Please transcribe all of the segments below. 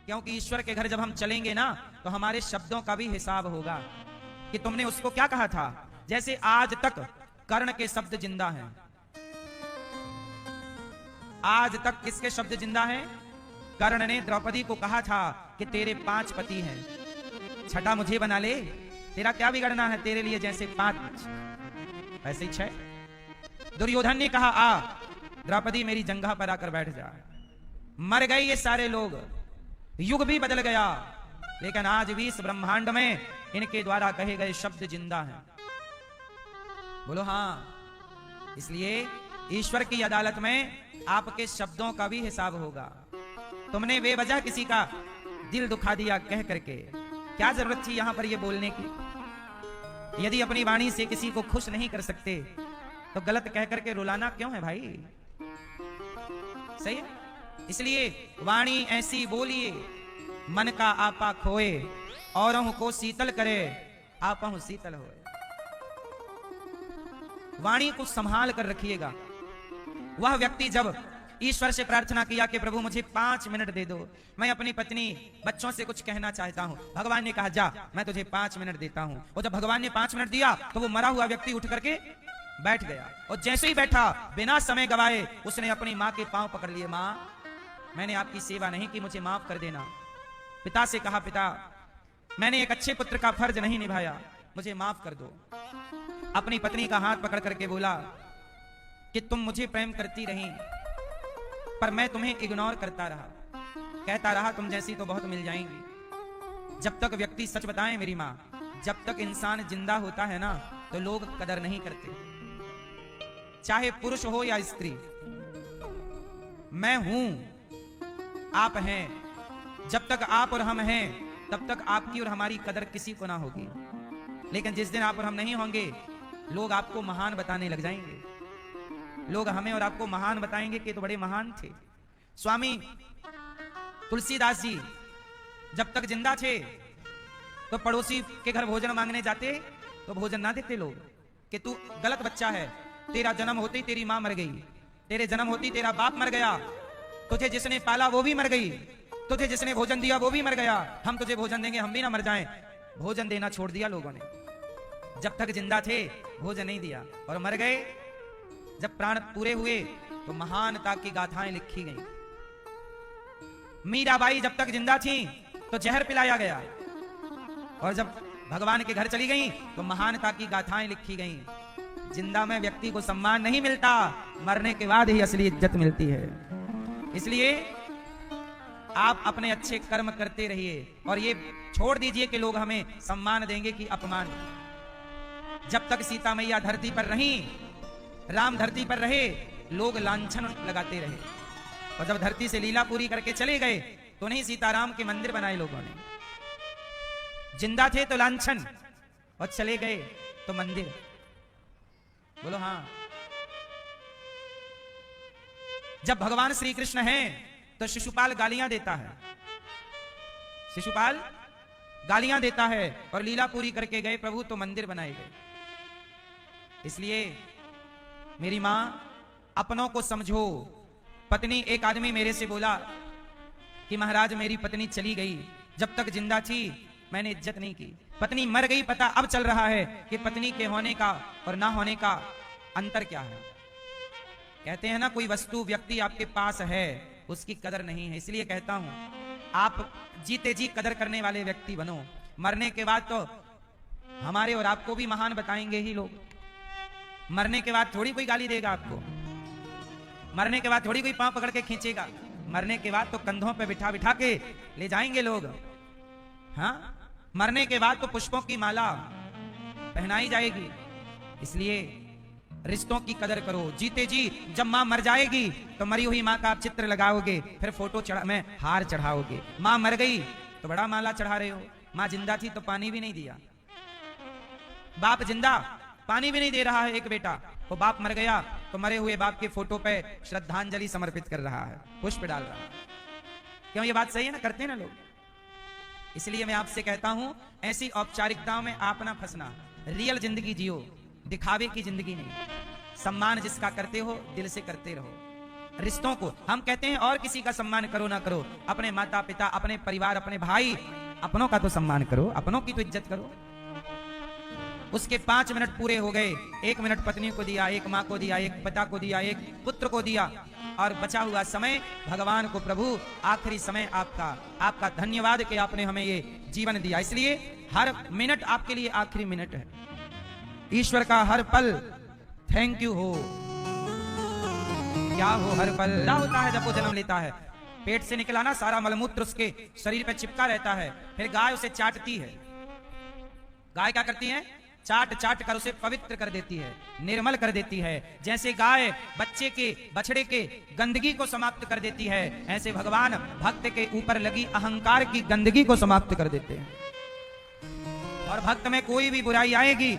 क्योंकि ईश्वर के घर जब हम चलेंगे ना तो हमारे शब्दों का भी हिसाब होगा कि तुमने उसको क्या कहा था। जैसे आज तक कर्ण के शब्द जिंदा हैं, आज तक किसके शब्द जिंदा हैं? कर्ण ने द्रौपदी को कहा था कि तेरे 5 पति हैं, छठा मुझे बना ले, तेरा क्या बिगड़ना है, तेरे लिए जैसे 5 ऐसे ही 6। दुर्योधन ने कहा आ द्रौपदी मेरी जंघा पर आकर बैठ जा। मर गए ये सारे लोग, युग भी बदल गया, लेकिन आज भी इस ब्रह्मांड में इनके द्वारा कहे गए शब्द जिंदा हैं। बोलो हाँ। इसलिए ईश्वर की अदालत में आपके शब्दों का भी हिसाब होगा। तुमने बेवजह किसी का दिल दुखा दिया कह करके, क्या जरूरत थी यहां पर ये बोलने की? यदि अपनी वाणी से किसी को खुश नहीं कर सकते तो गलत कह करके रुलाना क्यों है भाई? सही है। इसलिए वाणी ऐसी बोलिए मन का आपा खोए, औरों को शीतल करे आपा शीतल होए। वाणी को संभाल कर रखिएगा। वह व्यक्ति जब ईश्वर से प्रार्थना किया कि प्रभु मुझे 5 मिनट दे दो, मैं अपनी पत्नी बच्चों से कुछ कहना चाहता हूं, भगवान ने कहा जा मैं तुझे 5 मिनट देता हूं। और जब भगवान ने 5 मिनट दिया तो वो मरा हुआ व्यक्ति उठ करके बैठ गया, और जैसे ही बैठा बिना समय गवाए उसने अपनी माँ के पांव पकड़ लिए, माँ मैंने आपकी सेवा नहीं की, मुझे माफ कर देना। पिता से कहा पिता मैंने एक अच्छे पुत्र का फर्ज नहीं निभाया, मुझे माफ कर दो। अपनी पत्नी का हाथ पकड़ करके बोला कि तुम मुझे प्रेम करती रही पर मैं तुम्हें इग्नोर करता रहा, कहता रहा तुम जैसी तो बहुत मिल जाएंगी। जब तक व्यक्ति सच बताए मेरी माँ, जब तक इंसान जिंदा होता है ना तो लोग कदर नहीं करते, चाहे पुरुष हो या स्त्री। मैं हूं आप हैं, जब तक आप और हम हैं तब तक आपकी और हमारी कदर किसी को ना होगी, लेकिन जिस दिन आप और हम नहीं होंगे लोग आपको महान बताने लग जाएंगे। लोग हमें और आपको महान बताएंगे कि तो बड़े महान थे। स्वामी तुलसीदास जी जब तक जिंदा थे तो पड़ोसी के घर भोजन मांगने जाते तो भोजन ना देते लोग, कि तू गलत बच्चा है, तेरा जन्म होते ही तेरी मां मर गई, तेरे जन्म होती तेरा बाप मर गया, तुझे जिसने पाला वो भी मर गई, तुझे जिसने भोजन दिया वो भी मर गया, हम तुझे भोजन देंगे हम भी ना मर जाएं। भोजन देना छोड़ दिया लोगों ने, जब तक जिंदा थे भोजन नहीं दिया, और मर गए जब प्राण पूरे हुए तो महानता की गाथाएं लिखी गई। मीराबाई जब तक जिंदा थी तो जहर पिलाया गया, और जब भगवान के घर चली गई तो महानता की गाथाएं लिखी गई। जिंदा में व्यक्ति को सम्मान नहीं मिलता, मरने के बाद ही असली इज्जत मिलती है। इसलिए आप अपने अच्छे कर्म करते रहिए और ये छोड़ दीजिए कि लोग हमें सम्मान देंगे कि अपमान। जब तक सीता मैया धरती पर रही, राम धरती पर रहे, लोग लांछन लगाते रहे, और जब धरती से लीला पूरी करके चले गए तो नहीं सीताराम के मंदिर बनाए लोगों ने। जिंदा थे तो लांछन और चले गए तो मंदिर। बोलो हाँ। जब भगवान श्री कृष्ण हैं तो शिशुपाल गालियां देता है, शिशुपाल गालियां देता है, और लीला पूरी करके गए प्रभु तो मंदिर बनाए गए। इसलिए मेरी मां अपनों को समझो। पत्नी, एक आदमी मेरे से बोला कि महाराज मेरी पत्नी चली गई, जब तक जिंदा थी मैंने इज्जत नहीं की, पत्नी मर गई पता अब चल रहा है कि पत्नी के होने का और ना होने का अंतर क्या है। कहते हैं ना कोई वस्तु व्यक्ति आपके पास है उसकी कदर नहीं है। इसलिए कहता हूं आप जीते जी कदर करने वाले व्यक्ति बनो, मरने के बाद तो हमारे और आपको भी महान बताएंगे ही लोग। मरने के बाद थोड़ी कोई गाली देगा आपको, मरने के बाद थोड़ी कोई पांव पकड़ के खींचेगा, मरने के बाद तो कंधों पे बिठा बिठा के ले जाएंगे लोग। हाँ, मरने के बाद तो पुष्पों की माला पहनाई जाएगी। इसलिए रिश्तों की कदर करो। जीते जी जब मां मर जाएगी तो मरी हुई मां का आप चित्र लगाओगे, फिर फोटो में हार चढ़ाओगे। मां मर गई तो बड़ा माला चढ़ा रहे हो, मां जिंदा थी तो पानी भी नहीं दिया। बाप जिंदा पानी भी नहीं दे रहा है एक बेटा, वो बाप मर गया तो मरे हुए बाप के फोटो पे श्रद्धांजलि समर्पित कर रहा है, पुष्प डाल रहा है। क्यों? ये बात सही है ना, करते हैं ना लोग। इसलिए मैं आपसे कहता हूं ऐसी औपचारिकताओं में आप ना फंसना, रियल जिंदगी जियो, दिखावे की जिंदगी नहीं। सम्मान जिसका करते हो दिल से करते रहो। रिश्तों को। हम कहते हैं और किसी का सम्मान करो ना करो, अपने माता पिता, अपने परिवार, अपने भाई, अपनों का तो सम्मान करो, अपनों की तो इज्जत करो। उसके 5 मिनट पूरे हो गए, 1 मिनट पत्नी को दिया, 1 माँ को दिया, 1 पिता को दिया, 1 पुत्र को दिया, और बचा हुआ समय भगवान को, प्रभु आखिरी समय आपका धन्यवाद कि आपने हमें ये जीवन दिया। इसलिए हर मिनट आपके लिए आखिरी मिनट है। ईश्वर का हर पल थैंक यू हो। क्या हो हर पल? क्या होता है जब वो जन्म लेता है? पेट से निकला ना सारा मलमूत्र उसके शरीर पे चिपका रहता है, फिर गाय उसे चाटती है। गाय क्या करती है? चाट चाट कर उसे पवित्र कर देती है, निर्मल कर देती है। जैसे गाय बच्चे के, बछड़े के गंदगी को समाप्त कर देती है, ऐसे भगवान भक्त के ऊपर लगी अहंकार की गंदगी को समाप्त कर देते हैं। और भक्त में कोई भी बुराई आएगी,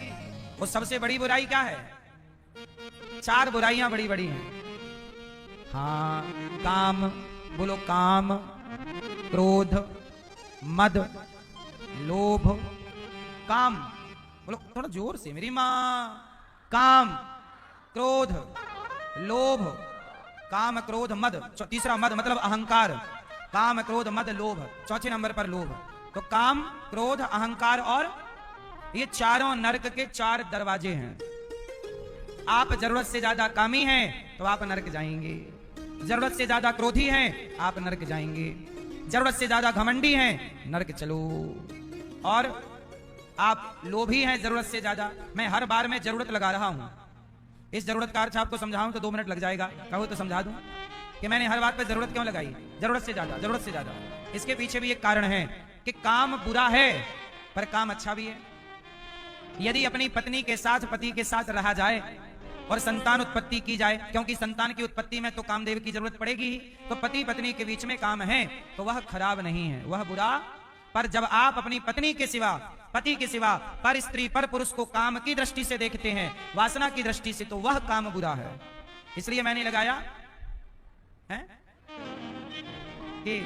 वो सबसे बड़ी बुराई क्या है? 4 बुराइयां बड़ी बड़ी हैं। हाँ, काम, बोलो काम, क्रोध, मद, लोभ। काम बोलो थोड़ा जोर से, मेरी मां। काम, क्रोध, लोभ। काम, क्रोध, मद। तीसरा मद मतलब अहंकार। काम, क्रोध, मद, लोभ। चौथे नंबर पर लोभ। तो काम, क्रोध, अहंकार, और ये चारों नरक के 4 दरवाजे हैं। आप जरूरत से ज्यादा कामी हैं तो आप नरक जाएंगे, जरूरत से ज्यादा क्रोधी हैं आप नरक जाएंगे, जरूरत से ज्यादा घमंडी हैं नरक चलो, और आप लोभी हैं जरूरत से ज्यादा। मैं हर बार में जरूरत लगा रहा हूं। इस जरूरत का अर्थ आपको समझाऊं तो 2 मिनट लग जाएगा, कहो तो समझा दूं कि मैंने हर बात पे जरूरत क्यों लगाई। जरूरत से ज्यादा, जरूरत से ज्यादा। इसके पीछे भी एक कारण है कि काम बुरा है पर काम अच्छा भी है। यदि अपनी पत्नी के साथ, पति के साथ रहा जाए और संतान उत्पत्ति की जाए, क्योंकि संतान की उत्पत्ति में तो कामदेव की जरूरत पड़ेगी ही, तो पति पत्नी के बीच में काम है तो वह खराब नहीं है, वह बुरा। पर जब आप अपनी पत्नी के सिवा, पति के सिवा, पर स्त्री, पर पुरुष को काम की दृष्टि से देखते हैं, वासना की दृष्टि से, तो वह काम बुरा है। इसलिए मैंने लगाया है कि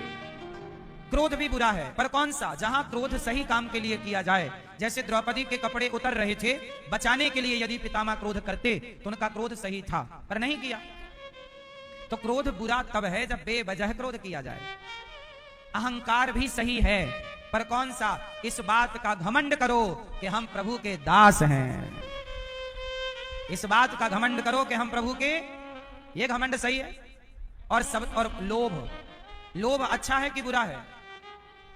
क्रोध भी बुरा है, पर कौन सा? जहां क्रोध सही काम के लिए किया जाए। जैसे द्रौपदी के कपड़े उतर रहे थे, बचाने के लिए यदि पितामह क्रोध करते तो उनका क्रोध सही था, पर नहीं किया। तो क्रोध बुरा तब है जब बेवजह क्रोध किया जाए। अहंकार भी सही है, पर कौन सा? इस बात का घमंड करो कि हम प्रभु के दास हैं। इस बात का घमंड करो कि हम प्रभु के, ये घमंड सही है। और लोभ, लोभ अच्छा है कि बुरा है?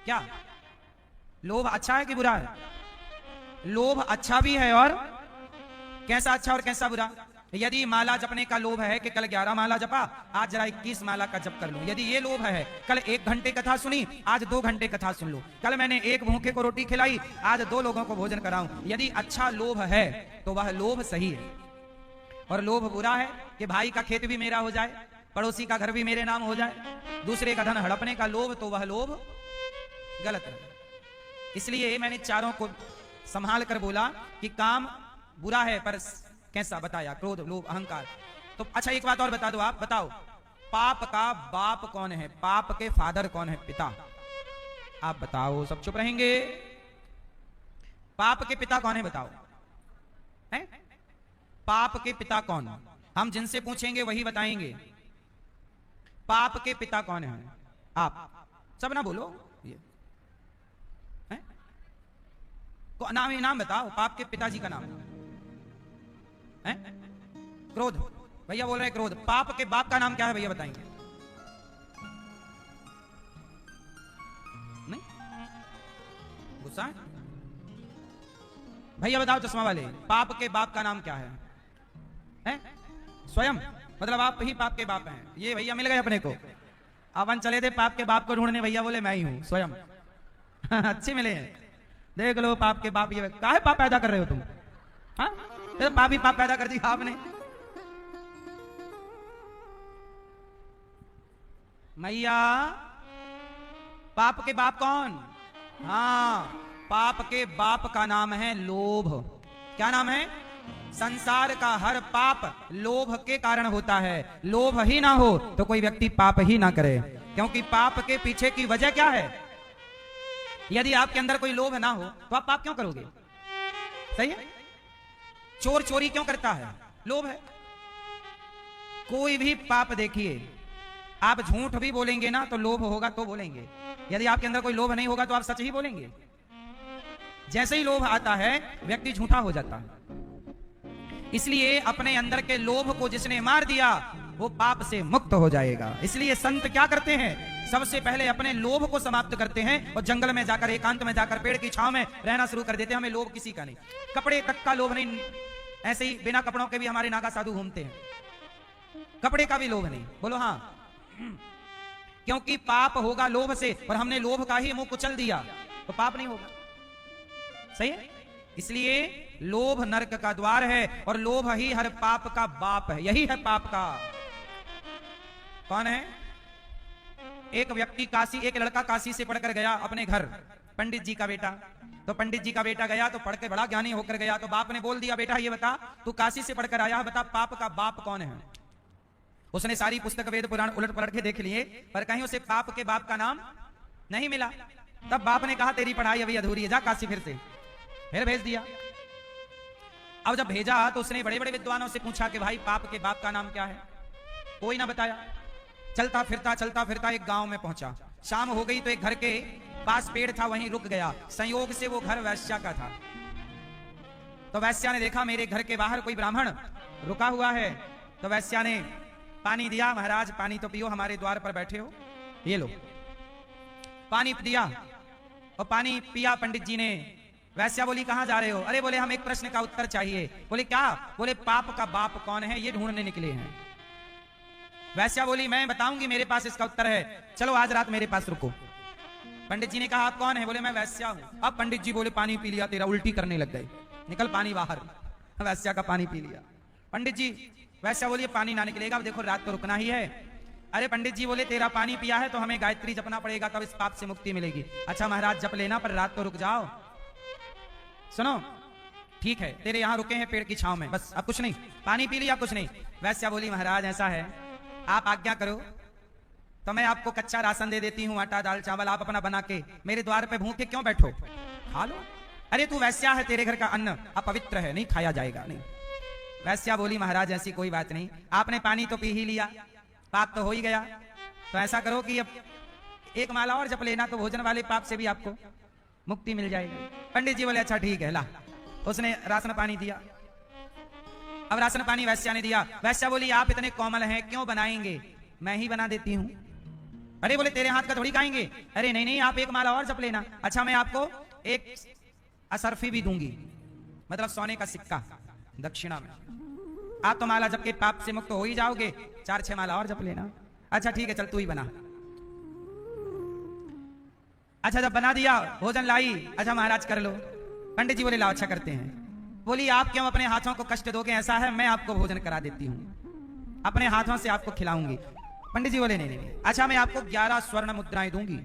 क्या लोभ अच्छा है कि बुरा है? लोभ अच्छा भी है, और कैसा अच्छा और कैसा बुरा? यदि माला जपने का लोभ है कि कल 11 माला जपा, आज जरा 21 माला का जप कर लूं, यदि ये लोभ है, कल 1 घंटे कथा सुनी, आज 2 घंटे कथा सुन लो, कल मैंने 1 भूखे को रोटी खिलाई, आज 2 लोगों को भोजन कराऊं, यदि अच्छा लोभ है तो वह लोभ सही है। और लोभ बुरा है कि भाई का खेत भी मेरा हो जाए, पड़ोसी का घर भी मेरे नाम हो जाए, दूसरे का धन हड़पने का लोभ, तो वह लोभ गलत है। इसलिए मैंने चारों को संभाल कर बोला कि काम बुरा है, पर कैसा बताया? क्रोध, लोभ, अहंकार। तो अच्छा एक बात और बता दो, आप बताओ, पाप का बाप कौन है? पाप के फादर कौन है? पिता। आप बताओ, सब चुप रहेंगे। पाप के पिता कौन है? बताओ, है? पाप के पिता कौन? हम जिनसे पूछेंगे वही बताएंगे। पाप के पिता कौन है? आप सब ना बोलो, ये है? नाम बताओ, पाप के पिताजी का नाम है? क्रोध, भैया बोल रहे हैं क्रोध। पाप के बाप का नाम क्या है भैया, बताएंगे? नहीं, गुस्सा? भैया बताओ चश्मा वाले, पाप के बाप का नाम क्या है? स्वयं, मतलब आप ही पाप के बाप हैं। ये भैया मिल गए अपने को। अपन चले थे पाप के बाप को ढूंढने, भैया बोले मैं ही हूं स्वयं। अच्छे मिले हैं, देख लो पाप के बाप। ये काहे पाप पैदा कर रहे हो तुम? हाँ, तो पाप ही पाप पैदा कर दी आपने। मैया, पाप के बाप कौन? हाँ, पाप के बाप का नाम है लोभ। क्या नाम है? संसार का हर पाप लोभ के कारण होता है। लोभ ही ना हो तो कोई व्यक्ति पाप ही ना करे, क्योंकि पाप के पीछे की वजह क्या है? यदि आपके अंदर कोई लोभ ना हो तो आप पाप क्यों करोगे? सही है? चोर चोरी क्यों करता है? लोभ है। कोई भी पाप देखिए, आप झूठ भी बोलेंगे ना तो लोभ होगा तो बोलेंगे, यदि आपके अंदर कोई लोभ नहीं होगा तो आप सच ही बोलेंगे। जैसे ही लोभ आता है व्यक्ति झूठा हो जाता है। इसलिए अपने अंदर के लोभ को जिसने मार दिया वो पाप से मुक्त हो जाएगा। इसलिए संत क्या करते हैं, सबसे पहले अपने लोभ को समाप्त करते हैं और जंगल में जाकर, एकांत में जाकर, पेड़ की छांव में रहना शुरू कर देते हैं। हमें लोभ किसी का नहीं, कपड़े तक का लोभ नहीं। ऐसे ही बिना कपड़ों के भी हमारे नागा साधु घूमते हैं, कपड़े का भी लोभ नहीं। बोलो हाँ, क्योंकि पाप होगा लोभ से, और हमने लोभ का ही मुंह कुचल दिया तो पाप नहीं होगा। सही है। इसलिए लोभ नरक का द्वार है और लोभ ही हर पाप का बाप है। यही है पाप का। कौन है? एक व्यक्ति काशी, एक लड़का काशी से पढ़कर गया अपने घर, पंडित जी का बेटा। तो पंडित जी का बेटा गया तो पढ़ के बड़ा ज्ञानी होकर गया। तो बाप ने बोल दिया, बेटा ये बता, तू काशी से पढ़कर आया है, बता पाप का बाप कौन है। उसने सारी पुस्तक वेद पुराण उलट पलट के देख लिए, पर कहीं उसे पाप के बाप का नाम नहीं मिला। तब बाप ने कहा, तेरी पढ़ाई अभी अधूरी है, जा काशी फिर से। फिर भेज दिया। अब जब भेजा तो उसने बड़े बड़े विद्वानों से पूछा कि भाई पाप के बाप का नाम क्या है। कोई ना बताया। चलता फिरता एक गांव में पहुंचा। शाम हो गई तो एक घर के पास पेड़ था, वहीं रुक गया। संयोग से वो घर वैश्या का था। तो वैश्या ने देखा मेरे घर के बाहर कोई ब्राह्मण रुका हुआ है। तो वैश्या ने पानी दिया, महाराज पानी तो पियो, हमारे द्वार पर बैठे हो, ये लो। पानी दिया और पानी पिया पंडित जी ने। वैश्या बोली, कहां जा रहे हो? अरे बोले, हम एक प्रश्न का उत्तर चाहिए। बोले क्या? बोले पाप का बाप कौन है, ये ढूंढने निकले हैं। वैश्या बोली, मैं बताऊंगी, मेरे पास इसका उत्तर है, चलो आज रात मेरे पास रुको। पंडित जी ने कहा, आप कौन है? बोले मैं वैश्या हूं। अब पंडित जी बोले, पानी पी लिया तेरा, उल्टी करने लग गए, निकल पानी बाहर। वैश्या का पानी पी लिया। पंडित जी, वैश्या बोलिए पानी ना निकलेगा, अब देखो रात तो रुकना ही है। अरे पंडित जी बोले, तेरा पानी पिया है तो हमें गायत्री जपना पड़ेगा, तब इस पाप से मुक्ति मिलेगी। अच्छा महाराज जप लेना, पर रात तो रुक जाओ। सुनो, ठीक है, तेरे यहां रुके हैं पेड़ की छांव में, बस अब कुछ नहीं, पानी पी लिया, कुछ नहीं। वैश्या बोली, महाराज ऐसा है, आप आज्ञा करो तो मैं आपको कच्चा राशन दे देती हूँ, आटा दाल चावल, आप अपना बना के मेरे द्वार पे भूखे क्यों बैठो, खा लो। अरे तू वैश्या है, तेरे घर का अन्न अपवित्र है, नहीं खाया जाएगा। नहीं। वैश्या बोली, महाराज ऐसी कोई बात नहीं, आपने पानी तो पी ही लिया, पाप तो हो ही गया, तो ऐसा करो कि अब एक माला और जप लेना, तो भोजन वाले पाप से भी आपको मुक्ति मिल जाएगी। पंडित जी बोले, अच्छा ठीक है, ला। उसने राशन पानी दिया। अब राशन पानी वैश्या ने दिया। वैश्या बोली, आप इतने कोमल हैं, क्यों बनाएंगे, मैं ही बना देती हूं। अरे बोले, तेरे हाथ का थोड़ी खाएंगे। अरे नहीं नहीं, आप एक माला और जप लेना। अच्छा मैं आपको एक असरफी भी दूंगी, मतलब सोने का सिक्का दक्षिणा में। आप तो माला जप के पाप से मुक्त हो ही जाओगे, 4-6 माला और जप लेना। अच्छा ठीक है, चल तू ही बना। अच्छा जब बना दिया, भोजन लाई, अच्छा महाराज कर लो। पंडित जी बोले, लाओ, अच्छा करते हैं। बोली, आप क्यों अपने हाथों को कष्ट दोगे, ऐसा है मैं आपको भोजन करा देती हूं, अपने हाथों से आपको खिलाऊंगी। पंडित जी बोले, नहीं नहीं, अच्छा मैं आपको 11 स्वर्ण मुद्राएं दूंगी।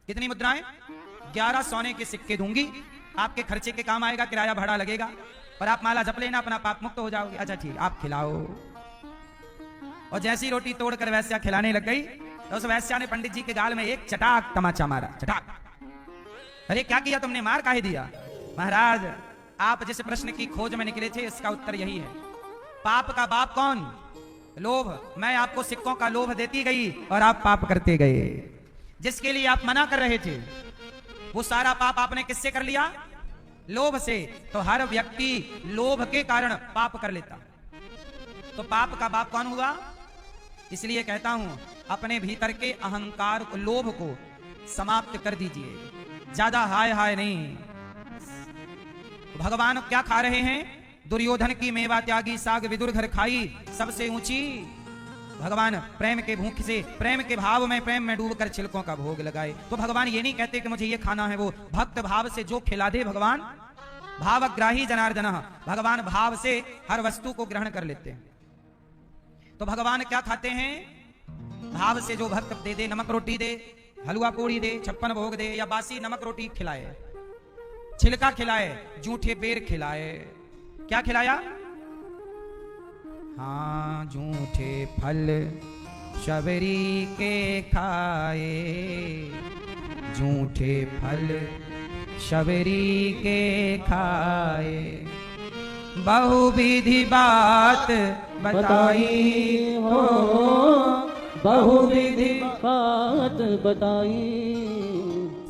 कितनी मुद्राएं? 11 सोने के सिक्के दूंगी, आपके खर्चे के काम आएगा, किराया भाड़ा लगेगा, पर आप माला जप लेना, अपना पाप मुक्त हो जाओगे। अच्छा ठीक, आप खिलाओ। और जैसी रोटी तोड़कर वैश्या खिलाने लग गई तो उस वैश्या ने पंडित जी के गाल में एक चटाक तमाचा मारा, चटाक। अरे क्या किया तुमने, मार काहे दिया? महाराज आप जिस प्रश्न की खोज में निकले थे, इसका उत्तर यही है। पाप का बाप कौन? लोभ। मैं आपको सिक्कों का लोभ देती गई और आप पाप करते गए। जिसके लिए आप मना कर रहे थे, वो सारा पाप आपने किससे कर लिया? लोभ से। तो हर व्यक्ति लोभ के कारण पाप कर लेता। तो पाप का बाप कौन हुआ? इसलिए कहता हूं, अपने भीतर के अहंकार को, लोभ को समाप्त कर दीजिए, ज्यादा हाय हाय नहीं। भगवान क्या खा रहे हैं? दुर्योधन की मेवा त्यागी, साग विदुर घर खाई, सबसे ऊंची। भगवान प्रेम के भूख से, प्रेम के भाव में, प्रेम में डूबकर छिलकों का भोग लगाए। तो भगवान ये नहीं कहते कि मुझे ये खाना है, वो भक्त भाव से जो खिला दे भगवान, भावग्राही जनार्दन। भगवान भाव से हर वस्तु को ग्रहण कर लेते हैं। तो भगवान क्या खाते हैं? भाव से जो भक्त दे दे, नमक रोटी दे, हलवा पूड़ी दे, 56 भोग दे, या बासी नमक रोटी खिलाए, छिलका खिलाए, जूठे बेर खिलाए। क्या खिलाया? हाँ, जूठे फल शबरी के खाए, जूठे फल शबरी के खाए। बहुविधि बात बताई हो, बहुविधि बात बताई,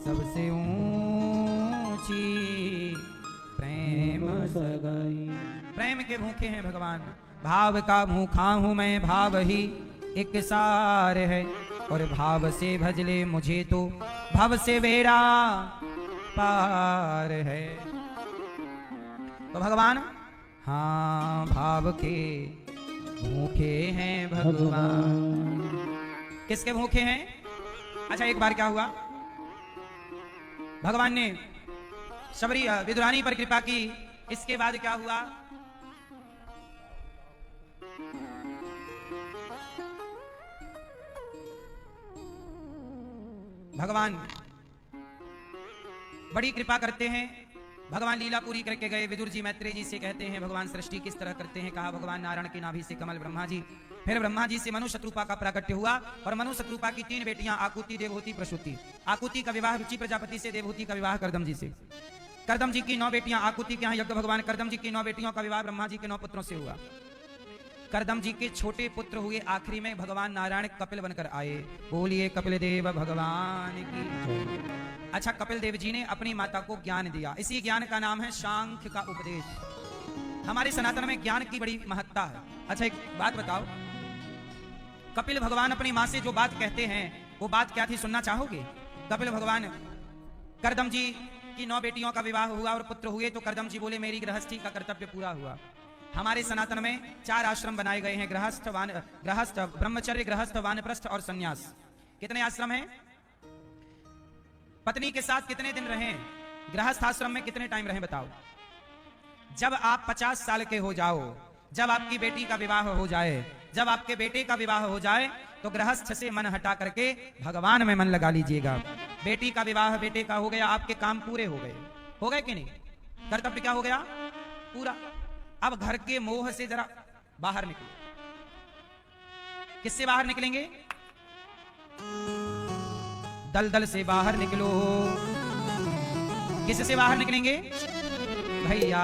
सबसे ऊंची प्रेम सगाई। प्रेम के भूखे हैं भगवान। भाव का भूखा हूं मैं, भाव ही एक सार है, और भाव से भजले मुझे तो भव से बेड़ा पार है। तो भगवान हाँ भाव के भूखे हैं भगवान। किसके भूखे हैं? अच्छा एक बार क्या हुआ, भगवान ने शबरी विदुरानी पर कृपा की। इसके बाद क्या हुआ, भगवान बड़ी कृपा करते हैं। भगवान लीला पूरी करके गए। विदुर जी मैत्रेय जी से कहते हैं भगवान सृष्टि किस तरह करते हैं। कहा भगवान नारायण की नाभि से कमल ब्रह्मा जी, फिर ब्रह्मा जी से मनु शत्रुपा का प्राकट्य हुआ, और मनु शत्रुपा की 3 बेटियां आकुति, देवहूति, प्रसूति। आकुति का विवाह रुचि प्रजापति से, देवहूति का विवाह करदम जी से। करदम जी की 9 बेटियां, आकुति के यहाँ यज्ञ भगवान करदम जी की 9 बेटियों का विवाह ब्रह्मा जी के 9 पुत्रों से हुआ। करदम जी के छोटे पुत्र हुए, आखिरी में भगवान नारायण कपिल बनकर आए। बोलिए कपिल देव भगवान की। अच्छा कपिल देव जी ने अपनी माता को ज्ञान दिया। इसी ज्ञान का नाम है सांख्य का उपदेश। हमारे सनातन में ज्ञान की बड़ी महत्ता है। अच्छा एक बात बताओ, कपिल भगवान अपनी माँ से जो बात कहते हैं वो बात क्या थी, सुनना चाहोगे? कपिल भगवान, करदम जी की 9 बेटियों का विवाह हुआ और पुत्र हुए, तो करदम जी बोले मेरी गृहस्थी का कर्तव्य पूरा हुआ। हमारे सनातन में 4 आश्रम बनाए गए हैं, गृहस्थ, ब्रह्मचर्य, गृहस्थ, वानप्रस्थ और सन्यास। कितने आश्रम हैं? पत्नी के साथ कितने दिन रहें? गृहस्थ आश्रम में कितने टाइम रहें बताओ? जब आप 50 साल के हो जाओ, जब आपकी बेटी का विवाह हो जाए, जब आपके बेटे का विवाह हो जाए, तो गृहस्थ से मन हटा करके भगवान में मन लगा लीजिएगा। बेटी का विवाह बेटे का हो गया, आपके काम पूरे हो गए। हो गए कि नहीं? कर्तव्य क्या हो गया? पूरा। अब घर के मोह से जरा बाहर निकलो। किससे बाहर निकलेंगे? दलदल से बाहर निकलो। किससे बाहर निकलेंगे? भैया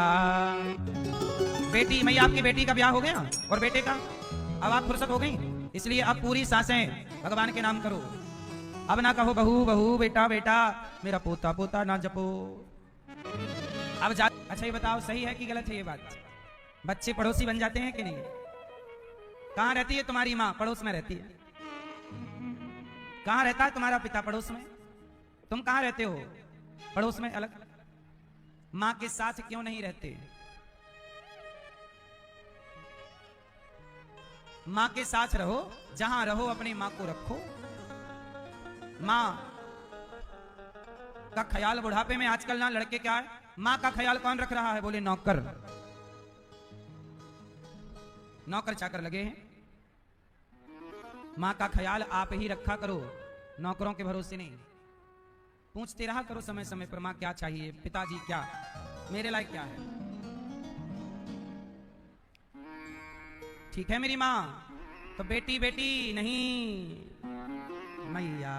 बेटी, मैया आपकी बेटी का ब्याह हो गया और बेटे का, अब आप फुर्सत हो गई, इसलिए अब पूरी सांसें भगवान के नाम करो। अब ना कहो बहू बहू, बेटा बेटा, मेरा पोता पोता ना जपो। अब जा। अच्छा ये बताओ सही है कि गलत है ये बात? बच्चे पड़ोसी बन जाते हैं कि नहीं? कहां रहती है तुम्हारी माँ? पड़ोस में रहती है। कहां रहता है तुम्हारा पिता? पड़ोस में। तुम कहां रहते हो? पड़ोस में, अलग। मां के साथ क्यों नहीं रहते? मां के साथ रहो, जहां रहो अपनी मां को रखो। मां का ख्याल बुढ़ापे में आजकल ना लड़के क्या है, मां का ख्याल कौन रख रहा है? बोले नौकर। नौकर चाकर लगे हैं। मां का ख्याल आप ही रखा करो, नौकरों के भरोसे नहीं। पूछते रहा करो समय समय पर, मां क्या चाहिए, पिताजी क्या, मेरे लायक क्या है। ठीक है मेरी मां, तो बेटी बेटी नहीं, मैया।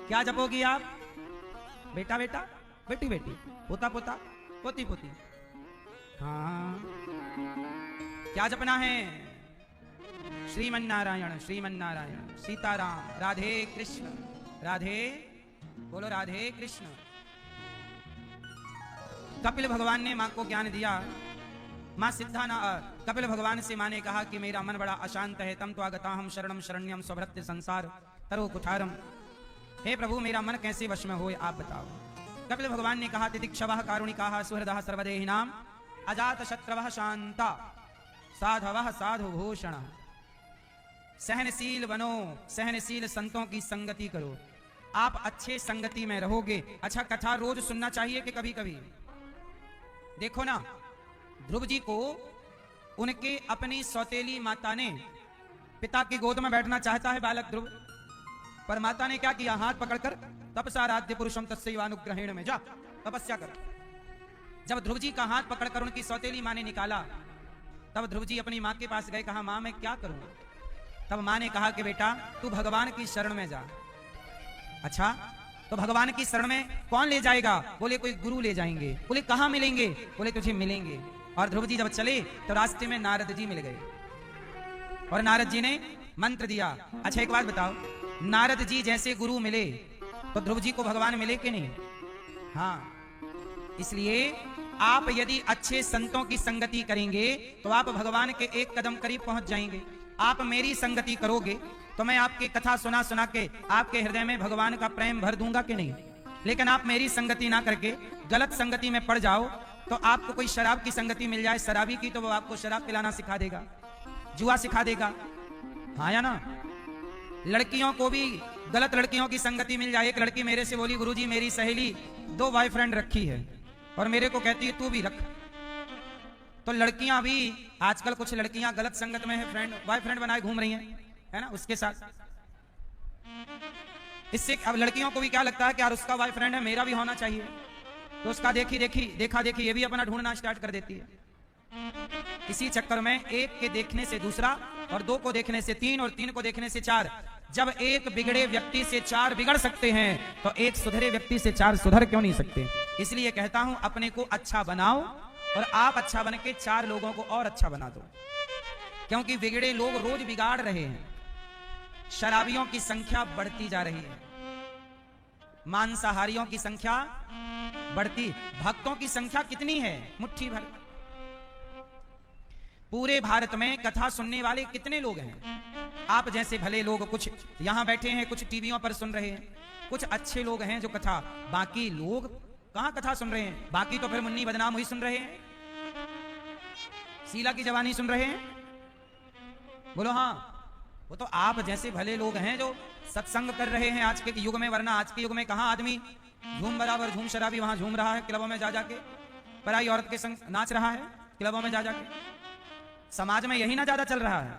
क्या जपोगी आप? बेटा बेटा, बेटी बेटी, पोता पोता, पोती पोती। हाँ क्या जपना है? श्रीमन नारायण, श्रीमन नारायण, सीताराम, राधे कृष्ण, राधे, बोलो राधे कृष्ण। कपिल भगवान ने मां को ज्ञान दिया। मां सिद्धा ना, कपिल भगवान से मां ने कहा कि मेरा मन बड़ा अशांत है। तम तो आगता हम शरणम शरण्यम स्वभृत्य संसार तरो कुठारम। हे प्रभु मेरा मन कैसे वश में हो, आप बताओ। कपिल भगवान ने कहा तितिक्षवः कारुणिकाः सुहृदः सर्वदेहिनां अजात शत्रवः शांता साधवः साधुभूषण। सहनशील बनो, सहनशील संतों की संगति करो, आप अच्छे संगति में रहोगे। अच्छा कथा रोज सुनना चाहिए कि कभी कभी? देखो ना, ध्रुव जी को उनके अपनी सौतेली माता ने, पिता की गोद में बैठना चाहता है बालक ध्रुव, पर माता ने क्या किया? हाथ पकड़कर तपसा राध्य पुरुषम तस्यैवानुग्रहेण में, जा तपस्या कर। जब ध्रुव जी का हाथ पकड़कर उनकी सौतेली मां ने निकाला, तब ध्रुव जी अपनी मां के पास गए, कहा मां मैं क्या करूं? तब मां ने कहा कि बेटा तू भगवान की शरण में जा। अच्छा तो भगवान की शरण में कौन ले जाएगा? बोले कोई गुरु ले जाएंगे। बोले कहां मिलेंगे? बोले तुझे मिलेंगे। और ध्रुव जी जब चले तो रास्ते में नारद जी मिल गए और नारद जी ने मंत्र दिया। अच्छा एक बात बताओ, नारद जी जैसे गुरु मिले तो ध्रुव जी को भगवान मिले कि नहीं? हाँ, इसलिए आप यदि अच्छे संतों की संगति करेंगे तो आप भगवान के एक कदम करीब पहुंच जाएंगे। आप मेरी संगति करोगे तो मैं आपकी कथा सुना सुना के आपके हृदय में भगवान का प्रेम भर दूंगा कि नहीं? लेकिन आप मेरी संगति ना करके गलत संगति में पड़ जाओ तो आपको कोई शराब की संगति मिल जाए शराबी की, तो वो आपको शराब पिलाना सिखा देगा, जुआ सिखा देगा। हाँ या ना? लड़कियों को भी गलत लड़कियों की संगति मिल जाए। एक लड़की मेरे से बोली, गुरुजी मेरी सहेली 2 बॉयफ्रेंड रखी है और मेरे को कहती है तू भी रख। तो लड़कियां भी आजकल कुछ लड़कियां गलत संगत में है, फ्रेंड बॉयफ्रेंड बनाए घूम रही हैं, है ना, उसके साथ। इससे अब लड़कियों को भी क्या लगता है कि यार उसका बॉयफ्रेंड है मेरा भी होना चाहिए, तो उसका देखा देखी ये भी अपना ढूंढना स्टार्ट कर देती है। इसी चक्कर में एक के देखने से दूसरा और 2 को देखने से 3 और 3 को देखने से 4। जब एक बिगड़े व्यक्ति से 4 बिगड़ सकते हैं तो एक सुधरे व्यक्ति से 4 सुधर क्यों नहीं सकते? इसलिए कहता हूं अपने को अच्छा बनाओ और आप अच्छा बन के 4 लोगों को और अच्छा बना दो, क्योंकि बिगड़े लोग रोज बिगाड़ रहे हैं। शराबियों की संख्या बढ़ती जा रही है, मांसाहारियों की संख्या बढ़ती, भक्तों की संख्या कितनी है? मुट्ठी भर। पूरे भारत में कथा सुनने वाले कितने लोग हैं? आप जैसे भले लोग कुछ यहां बैठे हैं, कुछ टीवियों पर सुन रहे हैं, कुछ अच्छे लोग हैं जो कथा, बाकी लोग कहां कथा सुन रहे हैं? बाकी तो फिर मुन्नी बदनाम हुई सुन रहे हैं, शीला की जवानी सुन रहे हैं। बोलो हाँ, वो तो आप जैसे भले लोग हैं जो सत्संग कर रहे हैं आज के युग में। वरना आज के युग में कहां आदमी झूम बराबर झूम शराबी वहां झूम रहा है क्लबों में जा जाके, पराई औरत के संग नाच रहा है क्लबों में जा जाके। समाज में यही ना ज्यादा चल रहा है।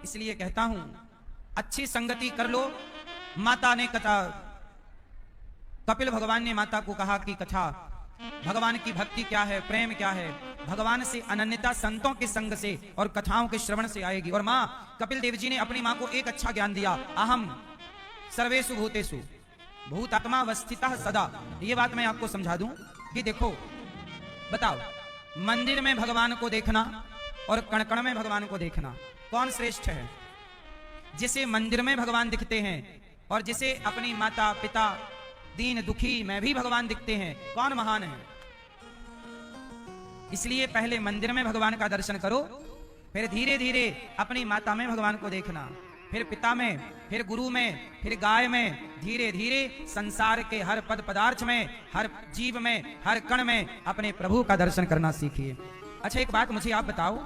इसलिए कहता हूं अच्छी संगति कर लो। माता ने कथा, कपिल भगवान ने माता को कहा कि कथा भगवान की भक्ति क्या है, प्रेम क्या है, भगवान से अनन्यता संतों के संग से और कथाओं के श्रवण से आएगी। और मां कपिल देव जी ने अपनी मां को एक अच्छा ज्ञान दिया, अहम सर्वेषु भूतेषु भूतात्मा अवस्थितः सदा। ये बात मैं आपको समझा दूं कि देखो बताओ, मंदिर में भगवान को देखना और कण कण में भगवान को देखना कौन श्रेष्ठ है? जिसे मंदिर में भगवान दिखते हैं और जिसे अपनी माता पिता दीन दुखी में भी भगवान दिखते हैं, कौन महान है? इसलिए पहले मंदिर में भगवान का दर्शन करो, फिर धीरे धीरे अपनी माता में भगवान को देखना, फिर पिता में, फिर गुरु में, फिर गाय में, धीरे धीरे संसार के हर पद पदार्थ में, हर जीव में, हर कण में अपने प्रभु का दर्शन करना सीखिए। अच्छा एक बात मुझे आप बताओ,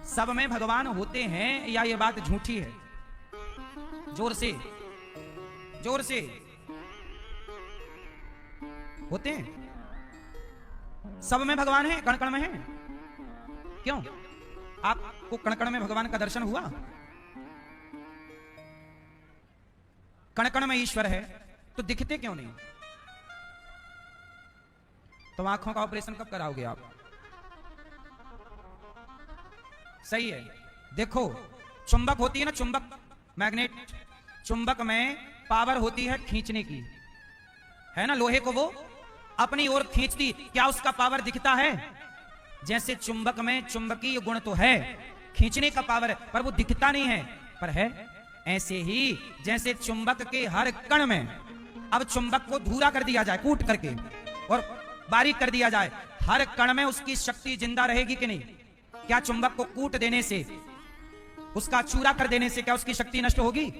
सब में भगवान होते हैं या ये बात झूठी है? जोर से, जोर से। होते हैं, सब में भगवान है, कण कण में है। क्यों? आपको कण कण में भगवान का दर्शन हुआ? कण कण में ईश्वर है तो दिखते क्यों नहीं? तो आंखों का ऑपरेशन कब कराओगे आप? सही है। देखो चुंबक होती है ना, चुंबक, मैग्नेट, चुंबक में पावर होती है खींचने की, है ना, लोहे को वो अपनी ओर खींचती। क्या उसका पावर दिखता है? जैसे चुंबक में चुंबकीय गुण तो है, खींचने का पावर है, पर वो दिखता नहीं है, पर है। ऐसे ही जैसे चुंबक के हर कण में, अब चुंबक को धूरा कर दिया जाए कूट करके और बारीक कर दिया जाए, हर कण में उसकी शक्ति जिंदा रहेगी कि नहीं? क्या चुंबक को कूट देने से, उसका चूरा कर देने से क्या उसकी शक्ति नष्ट होगी?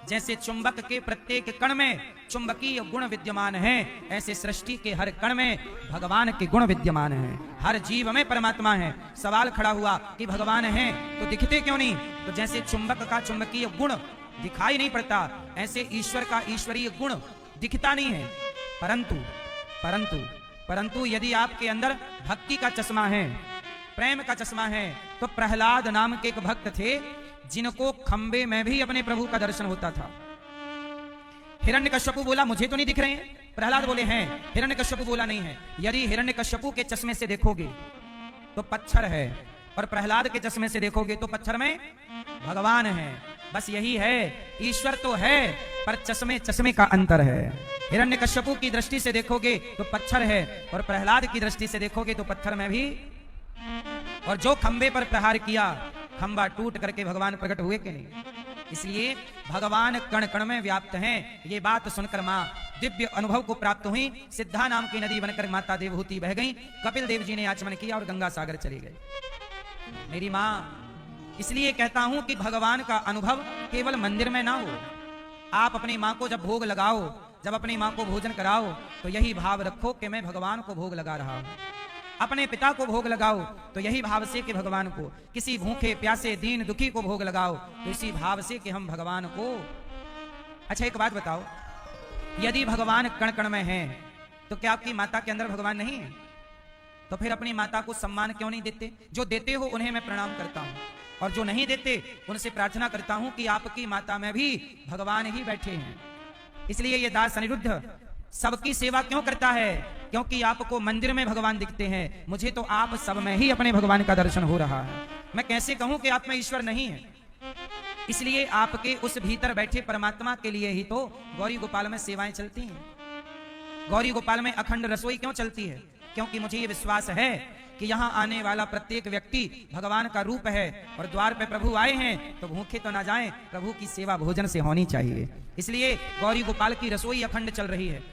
जैसे चुंबक के प्रत्येक कण में चुंबकीय गुण विद्यमान हैं, ऐसे सृष्टि के हर कण में भगवान के गुण विद्यमान हैं, हर जीव में परमात्मा है। सवाल खड़ा हुआ कि भगवान हैं तो दिखते क्यों नहीं? तो जैसे चुंबक का चुंबकीय गुण दिखाई नहीं पड़ता, ऐसे ईश्वर का ईश्वरीय गुण दिखता नहीं है। परंतु परंतु परंतु यदि आपके अंदर भक्ति का चश्मा है, प्रेम का चश्मा है, तो प्रहलाद नाम के एक भक्त थे जिनको खंबे में भी अपने प्रभु का दर्शन होता था। हिरण्यकश्यपु बोला मुझे तो नहीं दिख रहे हैं, प्रहलाद बोले हैं। हिरण्यकश्यपु बोला नहीं है। यदि हिरण्यकश्यपु के चश्मे से देखोगे तो पत्थर है, और प्रहलाद के चश्मे से देखोगे तो पत्थर में भगवान है। बस यही है, ईश्वर तो है पर चश्मे चश्मे का अंतर है। हिरण्यकश्यपु की दृष्टि से देखोगे तो पत्थर है, और प्रहलाद की दृष्टि से देखोगे तो पत्थर में भी। और जो खंबे पर प्रहार किया, खंबा टूट करके भगवान प्रकट हुए कि नहीं? इसलिए भगवान कण कण में व्याप्त हैं। ये बात सुनकर मां दिव्य अनुभव को प्राप्त हुई। सिद्धा नाम की नदी बनकर माता देवहूति बह गई। कपिल देव जी ने आचमन किया और गंगा सागर चले गए। मेरी मां, इसलिए कहता हूं कि भगवान का अनुभव केवल मंदिर में ना हो। आप अपनी मां को जब भोग लगाओ, जब अपनी मां को भोजन कराओ, तो यही भाव रखो कि मैं भगवान को भोग लगा रहा हूं। अपने पिता को भोग लगाओ तो यही भाव से कि भगवान को, किसी भूखे प्यासे दीन दुखी को भोग लगाओ तो इसी भाव से कि हम भगवान को। अच्छा एक बात बताओ, यदि भगवान कण कण में हैं तो क्या आपकी माता के अंदर भगवान नहीं है? तो फिर अपनी माता को सम्मान क्यों नहीं देते? जो देते हो उन्हें मैं प्रणाम करता हूं, और जो नहीं देते उनसे प्रार्थना करता हूं कि आपकी माता में भी भगवान ही बैठे हैं। इसलिए ये दास अनिरुद्ध सबकी सेवा क्यों करता है? क्योंकि आपको मंदिर में भगवान दिखते हैं, मुझे तो आप सब में ही अपने भगवान का दर्शन हो रहा है। मैं कैसे कहूं कि आप में ईश्वर नहीं है? इसलिए आपके उस भीतर बैठे परमात्मा के लिए ही तो गौरी गोपाल में सेवाएं चलती हैं। गौरी गोपाल में अखंड रसोई क्यों चलती है? क्योंकि मुझे ये विश्वास है कि यहाँ आने वाला प्रत्येक व्यक्ति भगवान का रूप है, और द्वार पे प्रभु आए हैं तो भूखे तो ना जाएं, प्रभु की सेवा भोजन से होनी चाहिए। इसलिए गौरी गोपाल की रसोई अखंड चल रही है।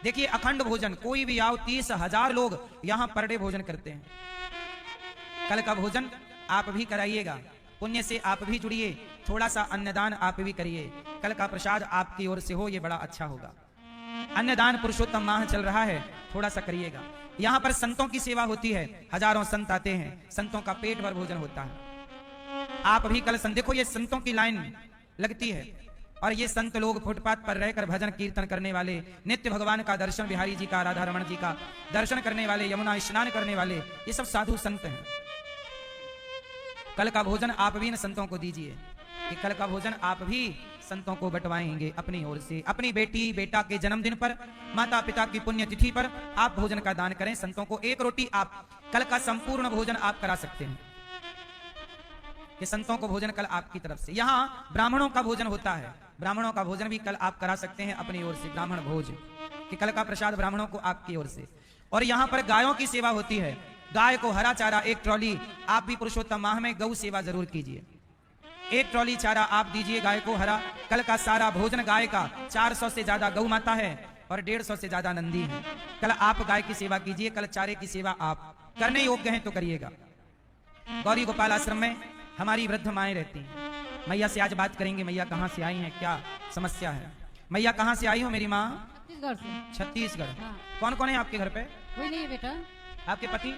देखिए अखंड भोजन, कोई भी आओ, 30,000 लोग यहाँ पर डे भोजन करते हैं। कल का भोजन आप भी कराइएगा, पुण्य से आप भी जुड़िए, थोड़ा सा अन्नदान आप भी करिए। कल का प्रसाद आपकी ओर से हो, ये बड़ा अच्छा होगा। अन्नदान पुरुषोत्तम माह चल रहा है, थोड़ा सा करिएगा। यहाँ पर संतों की सेवा होती है, हजारों संत आते हैं, संतों का पेट भर भोजन होता है। आप भी कल देखो, ये संतों की लाइन लगती है, और ये संत लोग फुटपाथ पर रहकर भजन कीर्तन करने वाले, नित्य भगवान का दर्शन, बिहारी जी का, राधा रमण जी का दर्शन करने वाले, यमुना स्नान करने वाले, ये सब साधु संत हैं। कल का भोजन आप भी इन संतों को दीजिए, कि कल का भोजन आप भी संतों को बंटवाएंगे अपनी ओर से। अपनी बेटी बेटा के जन्मदिन पर, माता पिता की पुण्य तिथि पर आप भोजन का दान करें। संतों को एक रोटी, आप कल का संपूर्ण भोजन आप करा सकते हैं, कि संतों को भोजन कल आपकी तरफ से। यहाँ ब्राह्मणों का भोजन होता है, ब्राह्मणों का भोजन भी कल आप करा सकते हैं अपनी ओर से, ब्राह्मण भोज, कि कल का प्रसाद ब्राह्मणों को आपकी ओर से। और यहाँ पर गायों की सेवा होती है, गाय को हरा चारा 1 ट्रॉली, आप भी पुरुषोत्तम माह में गौ सेवा जरूर कीजिए। 1 ट्रॉली चारा आप दीजिए गाय को हरा। कल का सारा भोजन गाय का, 400 से ज्यादा गौ माता है और 150 से ज्यादा नंदी है। कल आप गाय की सेवा कीजिए, कल चारे की सेवा आप करने योग्य हैं तो करिएगा। गौरी गोपाल आश्रम में हमारी वृद्ध माएं रहती हैं। मैया से आज बात करेंगे, मैया कहाँ से आई हैं, क्या समस्या है? मैया कहाँ से आई हो मेरी माँ? छत्तीसगढ़ से। छत्तीसगढ़। हाँ। कौन कौन है आपके घर पे? कोई नहीं है बेटा, आपके पति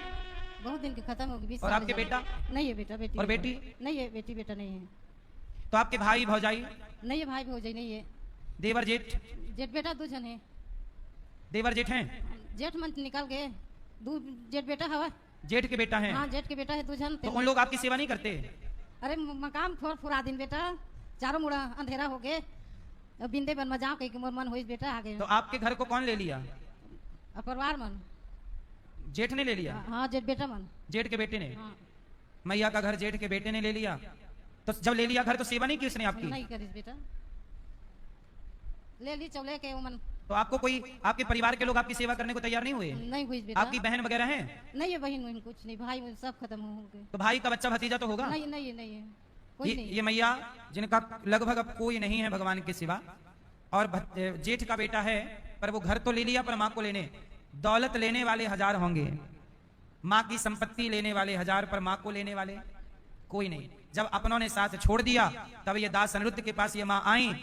बहुत दिन के खत्म हो गए। 20 और साल आपके हो गए। बेटा? नहीं है बेटा, बेटी और है। बेटी? नहीं है बेटी, बेटा नहीं है। तो आपके भाई भौजाई, नहीं है भाई भौजाई, नहीं है। देवर जेठ? जेठ बेटा 2 जन है। देवर जेठ हैं? जेठ मन निकाल गए, 2 जेठ बेटा हवा। जेठ के बेटा हैं? हाँ जेठ के बेटा है 2 जन। तो उन लोग आपकी सेवा नहीं करते? अरे मकाम फोड़ फुरा दिन बेटा, चारों मुड़ा अंधेरा हो गए। अब बिंदे बन मजाक कहीं मोर मन हो बेटा आ गए। तो आपके घर को कौन ले लिया? परिवार मन। जेठ ने ले लिया? हाँ जेठ बेटा मन। जेठ के बेटे ने? हाँ। मैया का घर जेठ के बेटे ने ले लिया। तो जब ले लिया घर तो सेवा नहीं की उसने आपकी? नहीं करी बेटा, ले ली चौले के मन। तो आपको कोई, आपके परिवार के लोग आपकी सेवा करने को तैयार नहीं हुए? नहीं हुई बेटा। आपकी बहन वगैरह हैं? नहीं है बहन वहन कुछ नहीं, भाई सब खत्म हो गए। तो भाई का बच्चा भतीजा तो होगा? नहीं नहीं नहीं है, कोई नहीं। ये मैया जिनका लगभग अब कोई नहीं है भगवान के सिवा, और जेठ का बेटा है, पर वो घर तो ले लिया, पर माँ को लेने, दौलत लेने वाले 1000 होंगे, माँ की संपत्ति लेने वाले 1000, पर माँ को लेने वाले कोई नहीं। जब अपनों ने साथ छोड़ दिया तब ये दास अनिरुद्ध के पास ये माँ आई,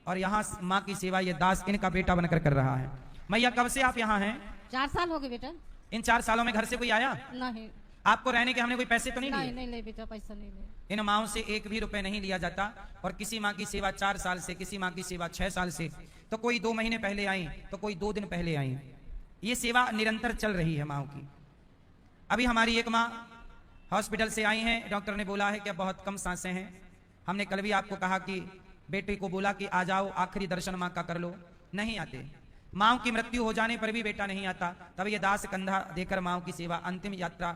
और यहाँ माँ की सेवा ये दास इनका बेटा बनकर कर रहा है। मैया कब से आप यहाँ हैं? 4 साल हो गए बेटा। इन 4 सालों में घर से कोई आया? नहीं आपको रहने के हमने कोई पैसे तो नहीं नहीं लिए? नहीं ले बेटा, पैसा नहीं ले। इन माओं से 1 भी रुपए नहीं लिया जाता। और किसी माँ की सेवा 4 साल से, किसी माँ की सेवा 6 साल से, तो कोई 2 महीने पहले आई, तो कोई 2 दिन पहले आई। ये सेवा निरंतर चल रही है माओं की। अभी हमारी एक माँ हॉस्पिटल से आई हैं, डॉक्टर ने बोला है कि अब बहुत कम सांसें हैं। हमने कल भी आपको कहा कि बेटे को बोला कि आ जाओ आखिरी दर्शन माँ का कर लो, नहीं आते। माँ की मृत्यु हो जाने पर भी बेटा नहीं आता, तब ये दास कंधा देकर माँ की सेवा, अंतिम यात्रा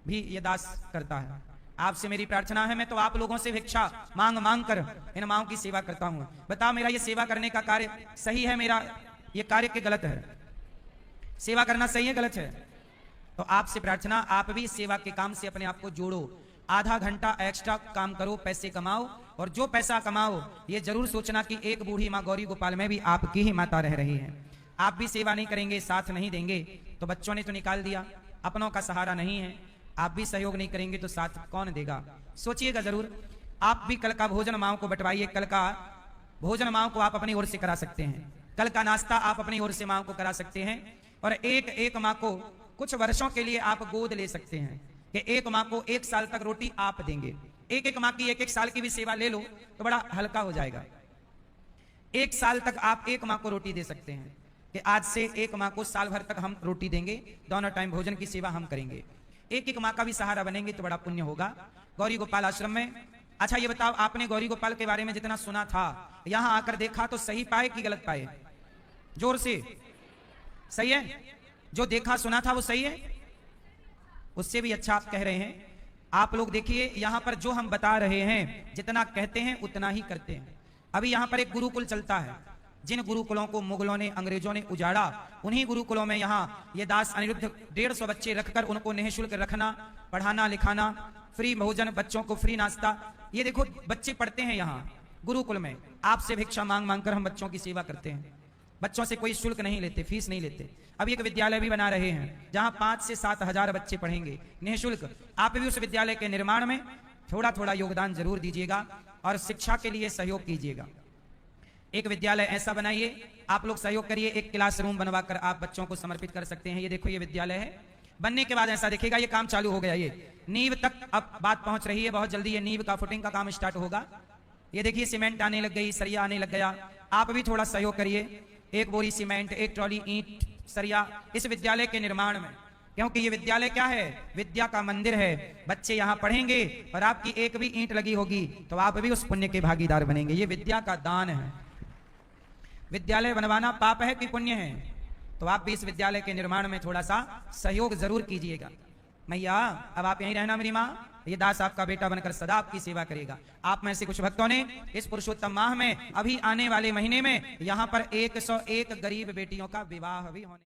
भी ये दास करता है। आपसे मेरी प्रार्थना है, मैं तो आप लोगों से भिक्षा मांग मांग कर इन माओं की सेवा करता हूँ। बताओ मेरा ये सेवा करने का कार्य सही है मेरा ये कार्य के गलत है। सेवा करना सही है, गलत है? तो आपसे प्रार्थना, आप भी सेवा के काम से अपने आप को जोड़ो। आधा घंटा एक्स्ट्रा काम करो, पैसे कमाओ, और जो पैसा कमाओ ये जरूर सोचना कि एक बूढ़ी माँ गौरी गोपाल में भी आपकी ही माता रह रही है। आप भी सेवा नहीं करेंगे, साथ नहीं देंगे तो बच्चों ने तो निकाल दिया, अपनों का सहारा नहीं है। आप भी सहयोग नहीं करेंगे तो साथ कौन देगा? सोचिएगा जरूर। आप भी कल का भोजन माओ को बंटवाइए। कल का भोजन माओ को आप अपनी ओर से करा सकते हैं, कल का नाश्ता आप अपनी ओर से माओ को करा सकते हैं, और एक एक माँ को कुछ वर्षों के लिए आप गोद ले सकते हैं कि एक माँ को 1 साल तक रोटी आप देंगे। एक एक माँ की 1-1 साल की भी सेवा ले लो तो बड़ा हल्का हो जाएगा। 1 साल तक आप एक माँ को रोटी दे सकते हैं कि आज से एक माँ को साल भर तक हम रोटी देंगे, दोनों टाइम भोजन की सेवा हम करेंगे। एक एक माँ का भी सहारा बनेंगे तो बड़ा पुण्य होगा। गौरी गोपाल आश्रम में, अच्छा ये बताओ, आपने गौरी गोपाल के बारे में जितना सुना था, यहां आकर देखा तो सही पाए कि गलत पाए? जोर से। सही है? जो देखा सुना था वो सही है? उससे भी अच्छा आप कह रहे हैं। आप लोग देखिए, यहां पर जो हम बता रहे हैं, जितना कहते हैं उतना ही करते हैं। अभी यहां पर एक गुरुकुल चलता है। जिन गुरुकुलों को मुगलों ने, अंग्रेजों ने उजाड़ा, उन्हीं गुरुकुलों में यहाँ ये दास अनिरुद्ध 150 बच्चे रखकर उनको निःशुल्क रखना, पढ़ाना लिखाना, फ्री भोजन, बच्चों को फ्री नाश्ता। ये देखो बच्चे पढ़ते हैं यहाँ गुरुकुल में। आपसे भिक्षा मांग मांग कर हम बच्चों की सेवा करते हैं। बच्चों से कोई शुल्क नहीं लेते, फीस नहीं लेते। अब एक विद्यालय भी बना रहे हैं जहां 5 से 7 हजार बच्चे पढ़ेंगे निःशुल्क। आप भी उस विद्यालय के निर्माण में थोड़ा थोड़ा योगदान जरूर दीजिएगा और शिक्षा के लिए सहयोग कीजिएगा। एक विद्यालय ऐसा बनाइए, आप लोग सहयोग करिए, एक क्लासरूम बनवाकर आप बच्चों को समर्पित कर सकते हैं। ये देखो ये विद्यालय है, बनने के बाद ऐसा दिखेगा। ये काम चालू हो गया, ये नींव तक अब बात पहुंच रही है। बहुत जल्दी ये नींव का फुटिंग का काम स्टार्ट होगा। ये देखिए सीमेंट आने लग गई, सरिया आने लग गया। आप भी थोड़ा सहयोग करिए, 1 बोरी सीमेंट, 1 ट्रॉली ईंट, सरिया इस विद्यालय के निर्माण में, क्योंकि ये विद्यालय क्या है? विद्या का मंदिर है। बच्चे यहाँ पढ़ेंगे और आपकी एक भी ईंट लगी होगी तो आप भी उस पुण्य के भागीदार बनेंगे। ये विद्या का दान है। विद्यालय बनवाना पाप है कि पुण्य है? तो आप भी इस विद्यालय के निर्माण में थोड़ा सा सहयोग जरूर कीजिएगा। मैया अब आप यहीं रहना मेरी माँ, ये दास आपका बेटा बनकर सदा आपकी सेवा करेगा। आप में से कुछ भक्तों ने इस पुरुषोत्तम माह में, अभी आने वाले महीने में यहाँ पर 101 गरीब बेटियों का विवाह भी होने